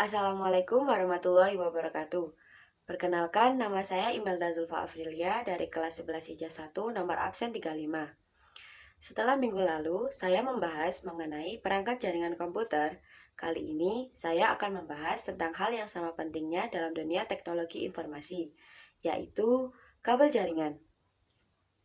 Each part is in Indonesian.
Assalamualaikum warahmatullahi wabarakatuh. Perkenalkan, nama saya Imelda Zulfa Afrilia dari kelas 11 Hijaz 1 nomor absen 35. Setelah minggu lalu, saya membahas mengenai perangkat jaringan komputer. Kali ini, saya akan membahas tentang hal yang sama pentingnya dalam dunia teknologi informasi, yaitu kabel jaringan.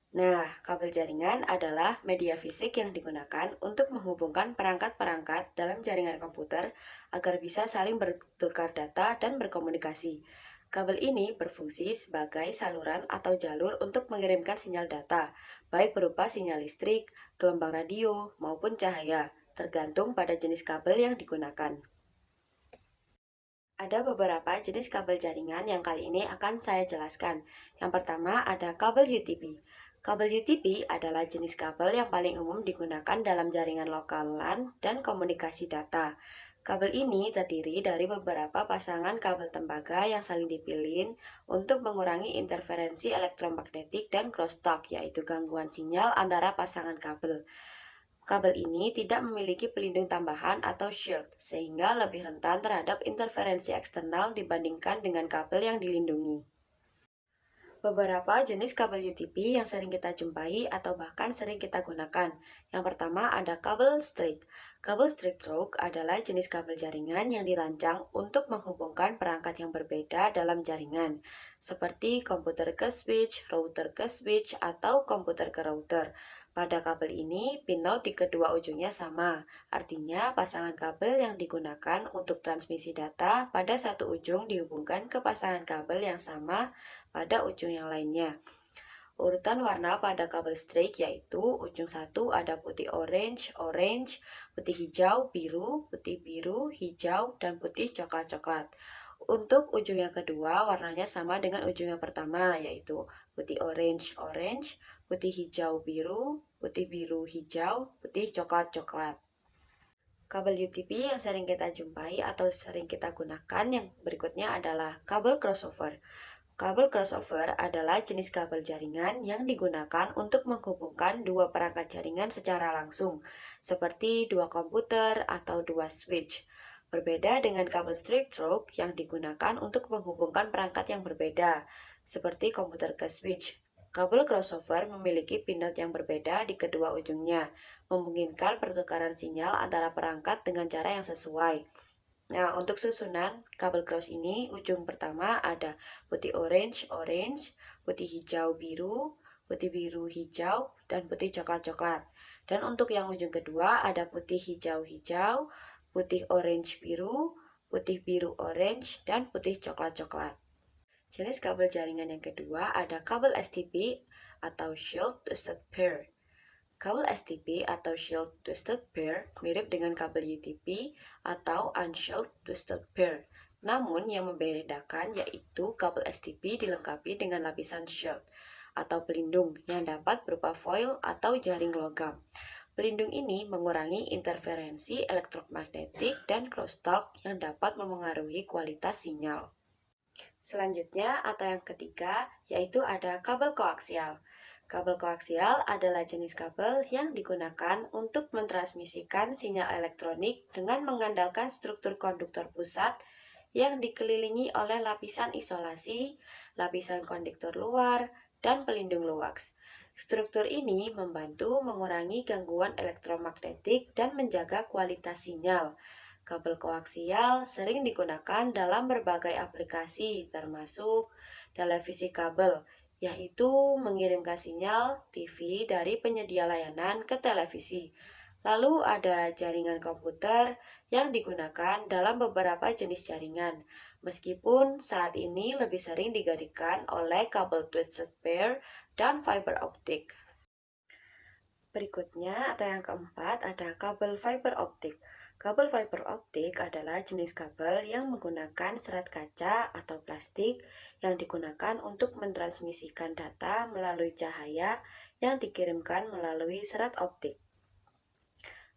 Nah, kabel jaringan adalah media fisik yang digunakan untuk menghubungkan perangkat-perangkat dalam jaringan komputer agar bisa saling bertukar data dan berkomunikasi. Kabel ini berfungsi sebagai saluran atau jalur untuk mengirimkan sinyal data, baik berupa sinyal listrik, gelombang radio, maupun cahaya, tergantung pada jenis kabel yang digunakan. Ada beberapa jenis kabel jaringan yang kali ini akan saya jelaskan. Yang pertama ada kabel UTP. Kabel UTP adalah jenis kabel yang paling umum digunakan dalam jaringan lokal LAN dan komunikasi data. Kabel ini terdiri dari beberapa pasangan kabel tembaga yang saling dipilin untuk mengurangi interferensi elektromagnetik dan crosstalk, yaitu gangguan sinyal antara pasangan kabel. Kabel ini tidak memiliki pelindung tambahan atau shield, sehingga lebih rentan terhadap interferensi eksternal dibandingkan dengan kabel yang dilindungi. Beberapa jenis kabel UTP yang sering kita jumpai atau bahkan sering kita gunakan. Yang pertama ada kabel straight. Kabel straight rope adalah jenis kabel jaringan yang dirancang untuk menghubungkan perangkat yang berbeda dalam jaringan, seperti komputer ke switch, router ke switch, atau komputer ke router. Pada kabel ini, pinout di kedua ujungnya sama. Artinya, pasangan kabel yang digunakan untuk transmisi data pada satu ujung dihubungkan ke pasangan kabel yang sama pada ujung yang lainnya. Urutan warna pada kabel straight yaitu ujung satu ada putih orange, orange, putih hijau, biru, hijau, dan putih coklat-coklat. Untuk ujung yang kedua, warnanya sama dengan ujung yang pertama, yaitu putih orange, orange, putih hijau, biru, hijau, putih coklat-coklat. Kabel UTP yang sering kita jumpai atau sering kita gunakan yang berikutnya adalah kabel crossover. Kabel crossover adalah jenis kabel jaringan yang digunakan untuk menghubungkan dua perangkat jaringan secara langsung, seperti dua komputer atau dua switch. Berbeda dengan kabel straight rope yang digunakan untuk menghubungkan perangkat yang berbeda, seperti komputer ke switch. Kabel crossover memiliki pinout yang berbeda di kedua ujungnya, memungkinkan pertukaran sinyal antara perangkat dengan cara yang sesuai. Nah, untuk susunan kabel cross ini, ujung pertama ada putih orange, orange, putih hijau, biru, hijau, dan putih coklat-coklat. Dan untuk yang ujung kedua ada putih hijau-hijau, putih orange, biru orange, dan putih coklat-coklat. Jenis kabel jaringan yang kedua ada kabel STP atau Shield Twisted Pair. Kabel STP atau Shield Twisted Pair mirip dengan kabel UTP atau Unshielded Twisted Pair. Namun yang membedakan yaitu kabel STP dilengkapi dengan lapisan shield atau pelindung yang dapat berupa foil atau jaring logam. Pelindung ini mengurangi interferensi elektromagnetik dan crosstalk yang dapat memengaruhi kualitas sinyal. Selanjutnya atau yang ketiga yaitu ada kabel koaksial. Kabel koaksial adalah jenis kabel yang digunakan untuk mentransmisikan sinyal elektronik dengan mengandalkan struktur konduktor pusat yang dikelilingi oleh lapisan isolasi, lapisan konduktor luar, dan pelindung luaks. Struktur ini membantu mengurangi gangguan elektromagnetik dan menjaga kualitas sinyal. Kabel koaksial sering digunakan dalam berbagai aplikasi, termasuk televisi kabel, yaitu mengirimkan sinyal TV dari penyedia layanan ke televisi. Lalu ada jaringan komputer yang digunakan dalam beberapa jenis jaringan, meskipun saat ini lebih sering digantikan oleh kabel twisted pair dan fiber optik. Berikutnya atau yang keempat ada kabel fiber optik. Kabel fiber optik adalah jenis kabel yang menggunakan serat kaca atau plastik yang digunakan untuk mentransmisikan data melalui cahaya yang dikirimkan melalui serat optik.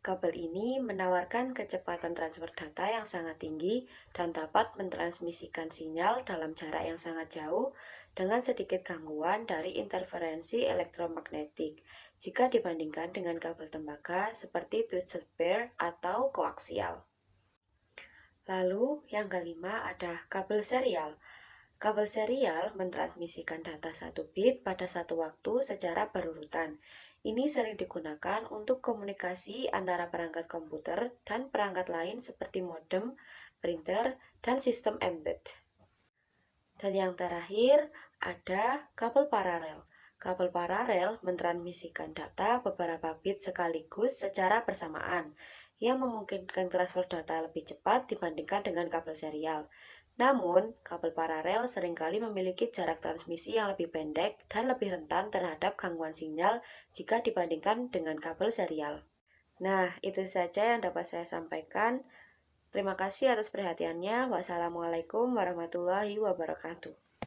Kabel ini menawarkan kecepatan transfer data yang sangat tinggi dan dapat mentransmisikan sinyal dalam jarak yang sangat jauh dengan sedikit gangguan dari interferensi elektromagnetik jika dibandingkan dengan kabel tembaga seperti twisted pair atau koaksial. Lalu, yang kelima ada kabel serial. Kabel serial mentransmisikan data 1 bit pada satu waktu secara berurutan. Ini sering digunakan untuk komunikasi antara perangkat komputer dan perangkat lain seperti modem, printer, dan sistem embed. Dan yang terakhir ada kabel paralel. Kabel paralel mentransmisikan data beberapa bit sekaligus secara bersamaan, yang memungkinkan transfer data lebih cepat dibandingkan dengan kabel serial. Namun, kabel paralel seringkali memiliki jarak transmisi yang lebih pendek dan lebih rentan terhadap gangguan sinyal jika dibandingkan dengan kabel serial. Nah, itu saja yang dapat saya sampaikan. Terima kasih atas perhatiannya. Wassalamualaikum warahmatullahi wabarakatuh.